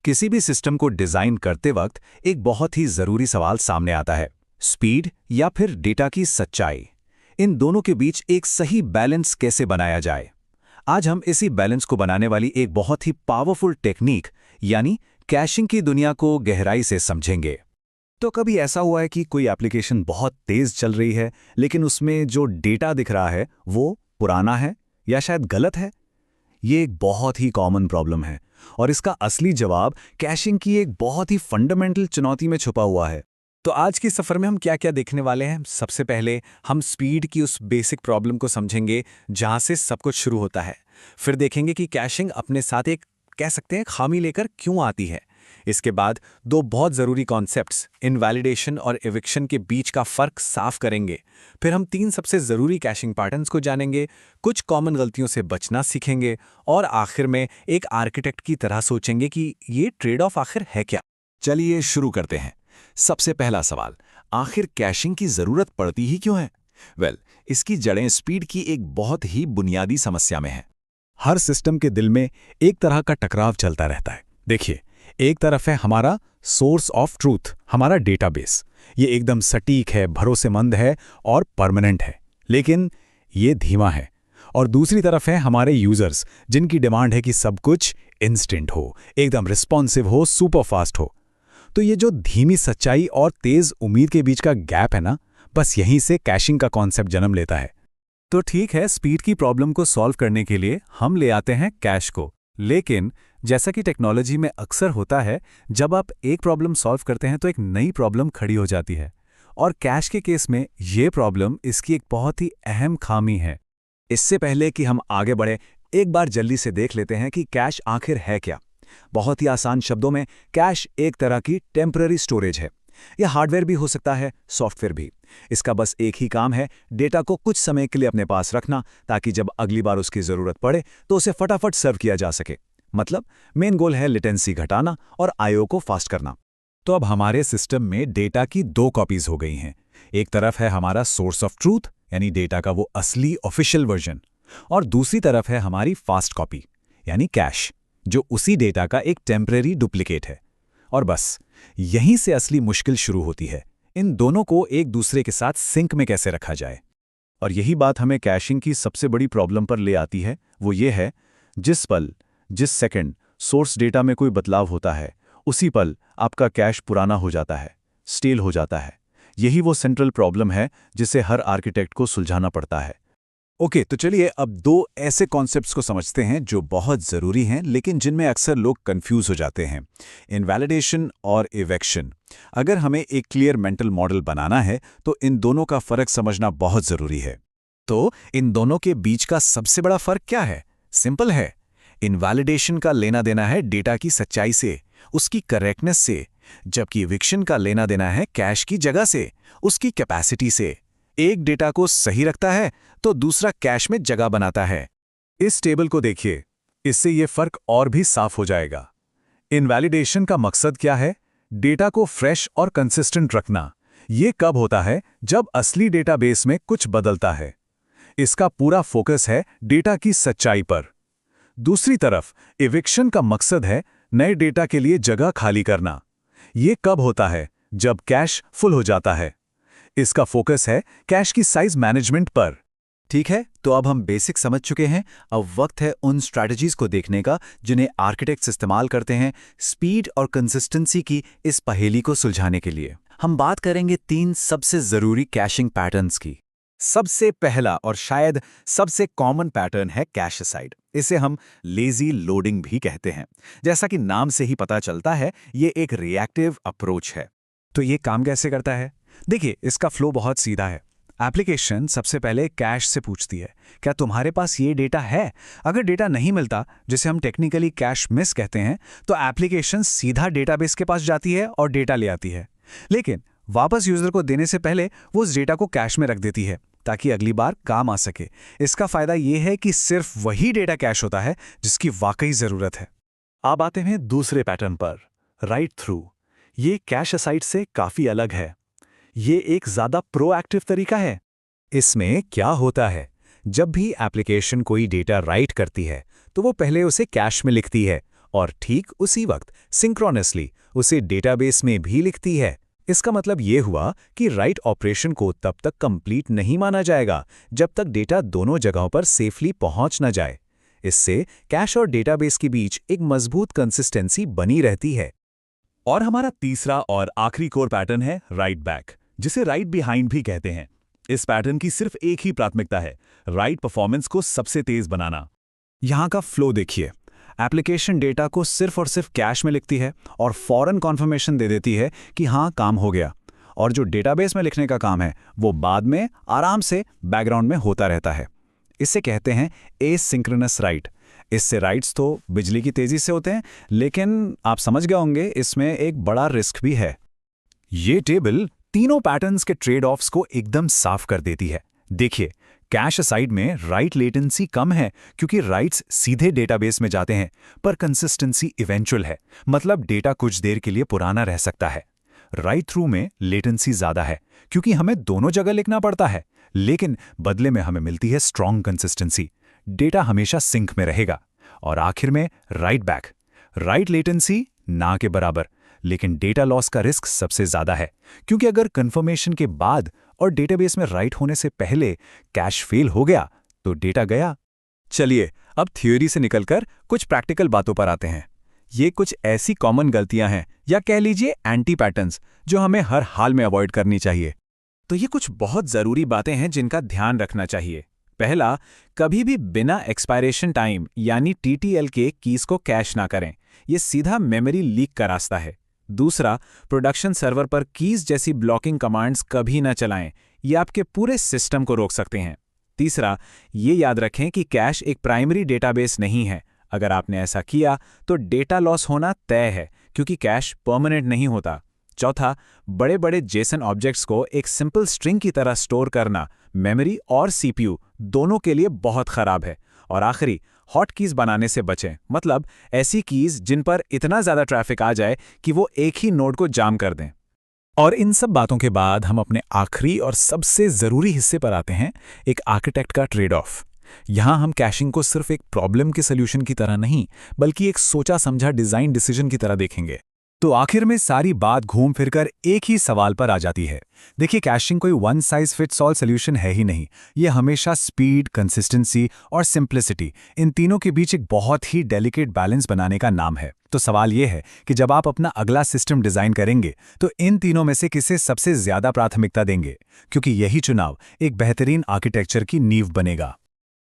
किसी भी सिस्टम को डिजाइन करते वक्त एक बहुत ही जरूरी सवाल सामने आता है, स्पीड या फिर डेटा की सच्चाई। इन दोनों के बीच एक सही बैलेंस कैसे बनाया जाए। आज हम इसी बैलेंस को बनाने वाली एक बहुत ही पावरफुल टेक्निक यानी कैशिंग की दुनिया को गहराई से समझेंगे। तो कभी ऐसा हुआ है कि कोई एप्लीकेशन बहुत तेज चल रही है, लेकिन उसमें जो डेटा दिख रहा है वो पुराना है या शायद गलत है? ये एक बहुत ही कॉमन प्रॉब्लम है और इसका असली जवाब कैशिंग की एक बहुत ही फंडामेंटल चुनौती में छुपा हुआ है। तो आज के सफर में हम क्या क्या देखने वाले हैं। सबसे पहले हम स्पीड की उस बेसिक प्रॉब्लम को समझेंगे जहां से सब कुछ शुरू होता है। फिर देखेंगे कि कैशिंग अपने साथ एक कह सकते हैं खामी लेकर क्यों आती है। इसके बाद दो बहुत ज़रूरी कॉन्सेप्ट्स इनवैलिडेशन और एविक्शन के बीच का फ़र्क साफ करेंगे। फिर हम तीन सबसे ज़रूरी कैशिंग पैटर्न्स को जानेंगे, कुछ कॉमन गलतियों से बचना सीखेंगे और आखिर में एक आर्किटेक्ट की तरह सोचेंगे कि ये ट्रेड ऑफ आखिर है क्या। चलिए शुरू करते हैं। सबसे पहला सवाल, आखिर कैशिंग की ज़रूरत पड़ती ही क्यों है? इसकी जड़ें स्पीड की एक बहुत ही बुनियादी समस्या में है। हर सिस्टम के दिल में एक तरह का टकराव चलता रहता है। देखिए, एक तरफ है हमारा सोर्स ऑफ ट्रूथ, हमारा डेटाबेस। ये एकदम सटीक है, भरोसेमंद है और परमानेंट है, लेकिन ये धीमा है। और दूसरी तरफ है हमारे यूजर्स, जिनकी डिमांड है कि सब कुछ इंस्टेंट हो, एकदम रिस्पॉन्सिव हो, सुपर फास्ट हो। तो ये जो धीमी सच्चाई और तेज उम्मीद के बीच का गैप है ना, बस यहीं से कैशिंग का कॉन्सेप्ट जन्म लेता है। तो ठीक है, स्पीड की प्रॉब्लम को सॉल्व करने के लिए हम ले आते हैं कैश को। लेकिन जैसा कि टेक्नोलॉजी में अक्सर होता है, जब आप एक प्रॉब्लम सॉल्व करते हैं तो एक नई प्रॉब्लम खड़ी हो जाती है। और कैश के केस में ये प्रॉब्लम इसकी एक बहुत ही अहम खामी है। इससे पहले कि हम आगे बढ़े, एक बार जल्दी से देख लेते हैं कि कैश आखिर है क्या। बहुत ही आसान शब्दों में, कैश एक तरह की टेम्पररी स्टोरेज है। यह हार्डवेयर भी हो सकता है, सॉफ्टवेयर भी। इसका बस एक ही काम है, डेटा को कुछ समय के लिए अपने पास रखना, ताकि जब अगली बार उसकी ज़रूरत पड़े तो उसे फटाफट सर्व किया जा सके। मतलब मेन गोल है लेटेंसी घटाना और आईओ को फास्ट करना। तो अब हमारे सिस्टम में डेटा की दो कॉपीज हो गई हैं। एक तरफ है हमारा सोर्स ऑफ ट्रूथ, यानी डेटा का वो असली ऑफिशियल वर्जन, और दूसरी तरफ है हमारी फास्ट कॉपी यानी कैश, जो उसी डेटा का एक टेम्परेरी डुप्लीकेट है। और बस यहीं से असली मुश्किल शुरू होती है, इन दोनों को एक दूसरे के साथ सिंक में कैसे रखा जाए। और यही बात हमें कैशिंग की सबसे बड़ी प्रॉब्लम पर ले आती है। वो ये है, जिस सेकंड सोर्स डेटा में कोई बदलाव होता है, उसी पल आपका कैश पुराना हो जाता है, स्टेल हो जाता है। यही वो सेंट्रल प्रॉब्लम है जिसे हर आर्किटेक्ट को सुलझाना पड़ता है। ओके, तो चलिए अब दो ऐसे कॉन्सेप्ट्स को समझते हैं जो बहुत ज़रूरी हैं, लेकिन जिनमें अक्सर लोग कंफ्यूज हो जाते हैं, इनवैलिडेशन और इवेक्शन। अगर हमें एक क्लियर मेंटल मॉडल बनाना है तो इन दोनों का फ़र्क समझना बहुत ज़रूरी है। तो इन दोनों के बीच का सबसे बड़ा फ़र्क क्या है? सिंपल है। इनवैलिडेशन का लेना देना है डेटा की सच्चाई से, उसकी करेक्टनेस से, जबकि इविक्शन का लेना देना है कैश की जगह से, उसकी कैपेसिटी से। एक डेटा को सही रखता है तो दूसरा कैश में जगह बनाता है। इस टेबल को देखिए, इससे यह फर्क और भी साफ हो जाएगा। इनवैलिडेशन का मकसद क्या है? डेटा को फ्रेश और कंसिस्टेंट रखना। यह कब होता है? जब असली डेटाबेस में कुछ बदलता है। इसका पूरा फोकस है डेटा की सच्चाई पर। दूसरी तरफ इविक्शन का मकसद है नए डेटा के लिए जगह खाली करना। यह कब होता है? जब कैश फुल हो जाता है। इसका फोकस है कैश की साइज मैनेजमेंट पर। ठीक है, तो अब हम बेसिक समझ चुके हैं। अब वक्त है उन स्ट्रैटेजीज को देखने का जिन्हें आर्किटेक्ट्स इस्तेमाल करते हैं स्पीड और कंसिस्टेंसी की इस पहेली को सुलझाने के लिए। हम बात करेंगे तीन सबसे जरूरी कैशिंग पैटर्न्स की। सबसे पहला और शायद सबसे कॉमन पैटर्न है कैश असाइड। इसे हम लेजी लोडिंग भी कहते हैं। जैसा कि नाम से ही पता चलता है, ये एक रिएक्टिव अप्रोच है। तो ये काम कैसे करता है? देखिए, इसका फ्लो बहुत सीधा है। एप्लीकेशन सबसे पहले कैश से पूछती है, क्या तुम्हारे पास ये डेटा है? अगर डेटा नहीं मिलता, जिसे हम टेक्निकली कैश मिस कहते हैं, तो एप्लीकेशन सीधा डेटाबेस के पास जाती है और डेटा ले आती है। लेकिन वापस यूजर को देने से पहले वो उस डेटा को कैश में रख देती है, ताकि अगली बार काम आ सके। इसका फायदा यह है कि सिर्फ वही डेटा कैश होता है जिसकी वाकई जरूरत है। अब आते हैं दूसरे पैटर्न पर, राइट थ्रू। ये कैश असाइड से काफी अलग है। ये एक ज्यादा प्रोएक्टिव तरीका है। इसमें क्या होता है, जब भी एप्लीकेशन कोई डेटा राइट करती है तो वो पहले उसे कैश में लिखती है और ठीक उसी वक्त सिंक्रोनसली उसे डेटाबेस में भी लिखती है। इसका मतलब ये हुआ कि राइट ऑपरेशन को तब तक कंप्लीट नहीं माना जाएगा जब तक डेटा दोनों जगहों पर सेफली पहुंच न जाए। इससे कैश और डेटाबेस के बीच एक मजबूत कंसिस्टेंसी बनी रहती है। और हमारा तीसरा और आखिरी कोर पैटर्न है राइट बैक, जिसे राइट बिहाइंड भी कहते हैं। इस पैटर्न की सिर्फ एक ही प्राथमिकता है, राइट परफॉर्मेंस को सबसे तेज बनाना। यहाँ का फ्लो देखिए, एप्लीकेशन डेटा को सिर्फ और सिर्फ कैश में लिखती है और फौरन कॉन्फर्मेशन दे देती है कि हाँ काम हो गया, और जो डेटाबेस में लिखने का काम है वो बाद में आराम से बैकग्राउंड में होता रहता है। इसे कहते हैं एसिंक्रोनस राइट। इससे राइट्स तो बिजली की तेजी से होते हैं, लेकिन आप समझ गए होंगे इसमें एक बड़ा रिस्क भी है। ये टेबल तीनों पैटर्न्स के ट्रेड ऑफ्स को एकदम साफ कर देती है। देखिए, कैश साइड में राइट लेटेंसी कम है क्योंकि राइट्स सीधे डेटाबेस में जाते हैं, पर कंसिस्टेंसी इवेंचुअल है, मतलब डेटा कुछ देर के लिए पुराना रह सकता है। राइट थ्रू में लेटेंसी ज्यादा है क्योंकि हमें दोनों जगह लिखना पड़ता है, लेकिन बदले में हमें मिलती है स्ट्रॉन्ग कंसिस्टेंसी, डेटा हमेशा सिंक में रहेगा। और आखिर में राइट बैक, राइट लेटेंसी ना के बराबर, लेकिन डेटा लॉस का रिस्क सबसे ज्यादा है क्योंकि अगर कंफर्मेशन के बाद और डेटाबेस में राइट होने से पहले कैश फेल हो गया तो डेटा गया। चलिए अब थ्योरी से निकलकर कुछ प्रैक्टिकल बातों पर आते हैं। ये कुछ ऐसी कॉमन गलतियां हैं या कह लीजिए एंटी पैटर्न्स जो हमें हर हाल में अवॉइड करनी चाहिए। तो ये कुछ बहुत जरूरी बातें हैं जिनका ध्यान रखना चाहिए। पहला, कभी भी बिना एक्सपायरेशन टाइम यानी टीटीएल के कीज को कैश ना करें, ये सीधा मेमोरी लीक का रास्ता है। दूसरा, प्रोडक्शन सर्वर पर कीज जैसी ब्लॉकिंग कमांड्स कभी ना चलाएं, ये आपके पूरे सिस्टम को रोक सकते हैं। तीसरा, ये याद रखें कि कैश एक प्राइमरी डेटाबेस नहीं है। अगर आपने ऐसा किया तो डेटा लॉस होना तय है क्योंकि कैश परमानेंट नहीं होता। चौथा, बड़े बड़े जेसन ऑब्जेक्ट्स को एक सिंपल स्ट्रिंग की तरह स्टोर करना मेमोरी और सीपीयू दोनों के लिए बहुत खराब है। और आखिरी, हॉट कीज बनाने से बचें, मतलब ऐसी कीज जिन पर इतना ज्यादा ट्रैफिक आ जाए कि वो एक ही नोड को जाम कर दें। और इन सब बातों के बाद हम अपने आखिरी और सबसे जरूरी हिस्से पर आते हैं, एक आर्किटेक्ट का ट्रेड ऑफ। यहां हम कैशिंग को सिर्फ एक प्रॉब्लम के सॉल्यूशन की तरह नहीं, बल्कि एक सोचा समझा डिजाइन डिसीजन की तरह देखेंगे। तो आखिर में सारी बात घूम फिरकर एक ही सवाल पर आ जाती है। देखिए, कैशिंग कोई one size fits all solution है ही नहीं। ये हमेशा स्पीड, कंसिस्टेंसी और सिंप्लिसिटी, इन तीनों के बीच एक बहुत ही डेलिकेट बैलेंस बनाने का नाम है। तो सवाल ये है कि जब आप अपना अगला सिस्टम डिजाइन करेंगे तो इन तीनों में से किसे सबसे ज्यादा प्राथमिकता देंगे, क्योंकि यही चुनाव एक बेहतरीन आर्किटेक्चर की नींव बनेगा।